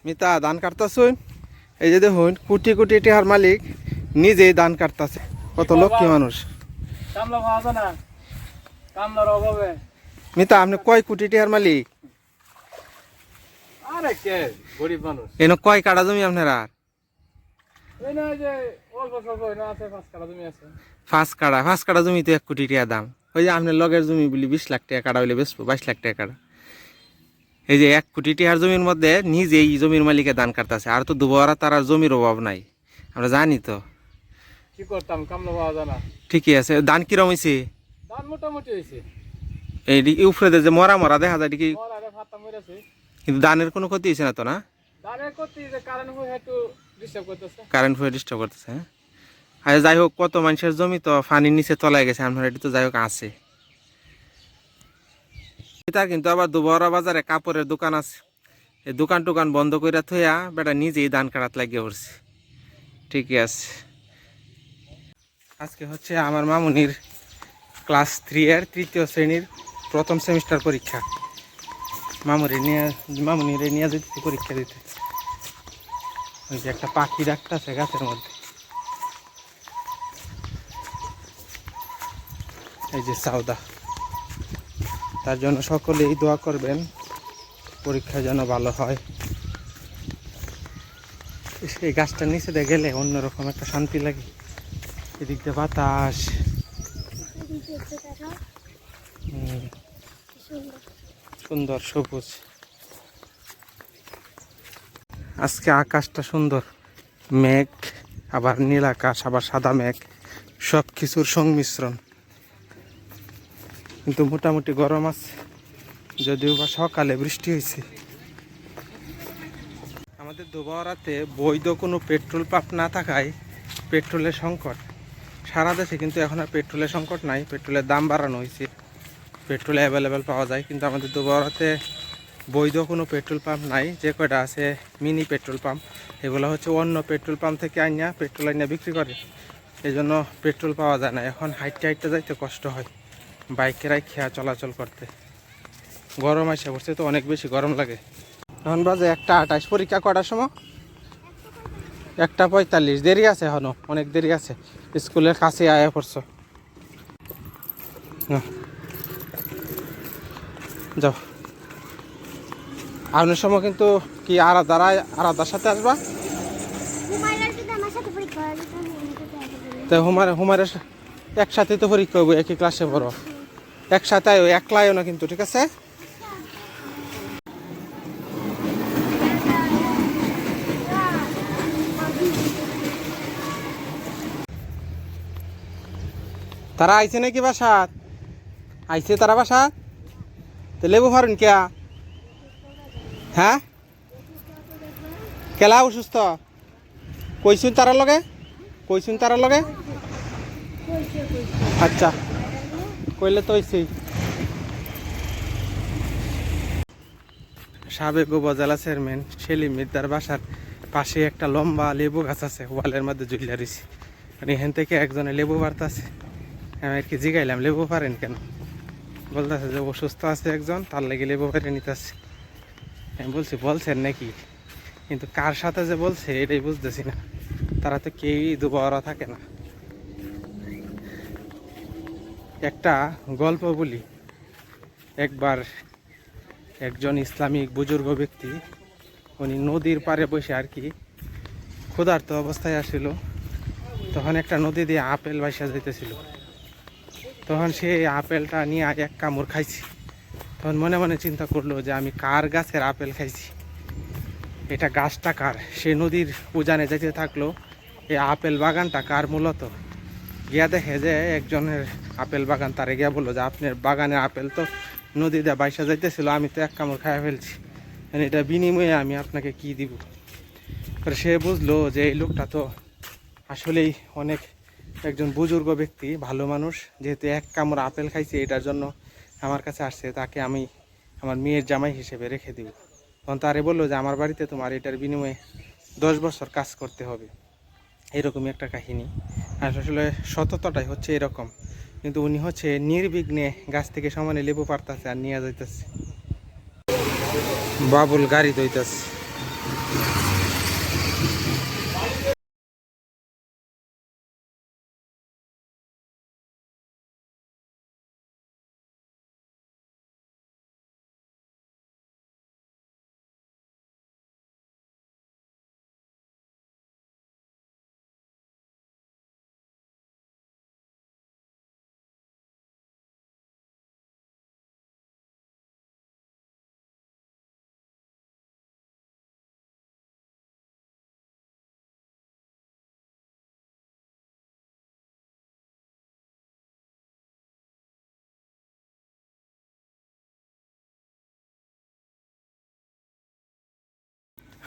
মিতা ধান কাটতাছুন এই যে দেখুন কোটি কোটি টাকার মালিক নিজেই ধান কাটতাছে কত লক্ষ্মী মানুষ কামলা পাওয়া যায় না কামলার অভাবে মিতা আপনি কয় কোটি টাকার মালিক আরে কে গরিব মানুষ এনে কয় কাটা জমি আপনারা এই না যে অল্প স্বল্প না আছে 5 কাঠা জমি আছে পাঁচ কাটা জমি তো 1 কোটি টাকা দাম ওই যে আপনার লগের জমি বলি 20 লাখ টাকা কাটা হইলে বেচবো 22 লাখ টাকা কাটা এই যে 1 কোটি টাকার জমির মধ্যে নিজেই জমির মালিকে ধান কাটতেছে আর তো দুবারা তার আর জমির অভাব নাই আমরা জানি তো কি করতাম কামলা পাওয়া যায় না ঠিকই আছে ধান কিরম হয়েছে ধান মোটামুটি হয়েছে এই উপরে যে মরা মরা দেখা যায় কি ওর আরে ফাটা মরেছে কিন্তু ধানের কোনো ক্ষতি হয়েছে না তো না ধানের করতে যে কারণ হয়ে একটু ডিস্টার্ব করতেছে কারেন্ট হয়ে ডিস্টার্ব করতেছে হ্যাঁ আর যাই হোক কত মানুষের জমি তো পানির নিচে তলায় গেছে আপনার এটি তো যাই হোক আছে তার কিন্তু আবার দুবরা বাজারে কাপড়ের দোকান আছে এই দোকান টোকান বন্ধ করে থইয়া বেটা নিজেই ধান কাটাত লাগিয়ে পড়ছে ঠিকই আছে আজকে হচ্ছে আমার মামুনির ক্লাস 3 এর 3য় শ্রেণীর প্রথম সেমিস্টার পরীক্ষা মামুনির নিয়ে যেতে পরীক্ষা দিতে ওই যে একটা পাখি ডাকতেছে গাছের মধ্যে এই যে সাউদা তার জন্য সকলেই দোয়া করবেন পরীক্ষা যেন ভালো হয় এই গাছটার নিচে দিয়ে গেলে অন্যরকম একটা শান্তি লাগে এদিক দিয়ে বাতাস সুন্দর সবুজ আজকে আকাশটা সুন্দর মেঘ আবার নীল আকাশ আবার সাদা মেঘ সব কিছুর সংমিশ্রণ কিন্তু মোটামুটি গরম আছে যদিও বা সকালে বৃষ্টি হয়েছে আমাদের দুবারাতে বৈধ কোনো পেট্রোল পাম্প না থাকায় পেট্রোলের সংকট সারা দেশে কিন্তু এখন আর পেট্রোলের সংকট নাই পেট্রোলের দাম বাড়ানো হয়েছে পেট্রোল অ্যাভেলেবেল পাওয়া যায় কিন্তু আমাদের দুবারাতে বৈধ কোনো পেট্রোল পাম্প নাই যে কয়টা আছে মিনি পেট্রোল পাম্প এগুলো হচ্ছে অন্য পেট্রোল পাম্প থেকে আনিয়া পেট্রোল আনিয়া বিক্রি করে এই জন্য পেট্রোল পাওয়া যায় না এখন হাইটে যাইতে কষ্ট হয় বাইকেরাই খেয়া চলাচল করতে গরম আসে পড়ছে তো অনেক বেশি গরম লাগে এখন বাজে 1:28 পরীক্ষা কটার সময় 1:45 দেরি আছে এখনো অনেক দেরি আছে স্কুলের কাছে আয়া পড়ছো যাও আপনার সময় কিন্তু কি আলাদার সাথে আসবা তো হুমারের একসাথে তো পরীক্ষা হইব একই ক্লাসে পড়ো একসাথে একলাইও না কিন্তু ঠিক আছে তারা আইছে নাকি বাসাত আইছে তারা বাসাত তো লেবু ফারুন কেয়া হ্যাঁ কেলা অসুস্থ কইসুন তারা লগে আচ্ছা কইলে তো হইছেই সাবেক উপজেলা চেয়ারম্যান সেলিম মির্জার বাসার পাশে একটা লম্বা লেবু গাছ আছে ওয়ালের মধ্যে ঝুলিয়া রয়েছে মানে এখান থেকে একজনে লেবু পারতাছে আমি আর কি জিগাইলাম লেবু পারেন কেন বলতেছে যে অসুস্থ আছে একজন তার লেগে লেবু পারে নিতেছে আমি বলছেন নাকি কিন্তু কার সাথে যে বলছে এটাই বুঝতেছি না তারা তো কেউই দুবারা থাকে না একটা গল্প বলি একবার একজন ইসলামিক বুজুর্গ ব্যক্তি উনি নদীর পাড়ে বসে আর কি ক্ষুধার্ত অবস্থায় আসছিল তখন একটা নদী দিয়ে আপেল ভাসা যাইতেছিল তখন সে আপেলটা নিয়ে এক কামড় খাইছি তখন মনে মনে চিন্তা করলো যে আমি কার গাছের আপেল খাইছি এটা গাছটা কার সে নদীর উজানে যেতে থাকলো এই আপেল বাগানটা কার মূলত গিয়া দেখে যে একজনের আপেল বাগান তারে গিয়া বললো যে আপনার বাগানের আপেল তো নদী দিয়ে বাইসা যাইতেছিল আমি তো এক কামড় খাইয়া ফেলছি এটা বিনিময়ে আমি আপনাকে কি দিব সে বুঝলো যে এই লোকটা তো আসলেই অনেক একজন বুজুর্গ ব্যক্তি ভালো মানুষ যেহেতু এক কামড় আপেল খাইছে এটার জন্য আমার কাছে আসছে তাকে আমি আমার মেয়ের জামাই হিসেবে রেখে দিব তখন তারে বললো যে আমার বাড়িতে তোমার এটার বিনিময়ে 10 বছর কাজ করতে হবে এরকমই একটা কাহিনী আর আসলে সততাটাই হচ্ছে এরকম কিন্তু উনি হচ্ছে নির্বিঘ্নে গাছ থেকে সমানে লেবু পারতেছে আর নিয়ে যাইতেছে বাবুল গাড়ি দইতেছে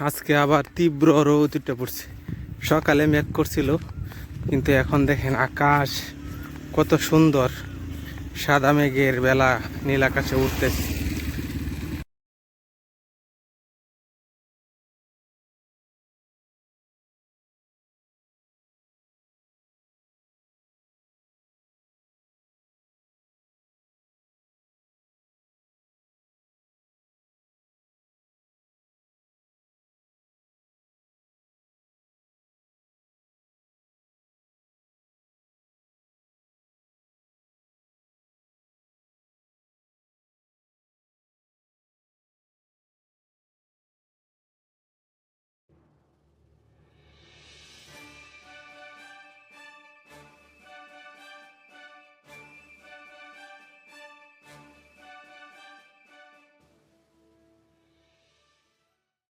আজকে আবার তীব্র রোদ উঠে পড়ছে। সকালে মেঘ করছিল, কিন্তু এখন দেখেন আকাশ কত সুন্দর, সাদা মেঘের বেলা নীল আকাশে উঠতেছে।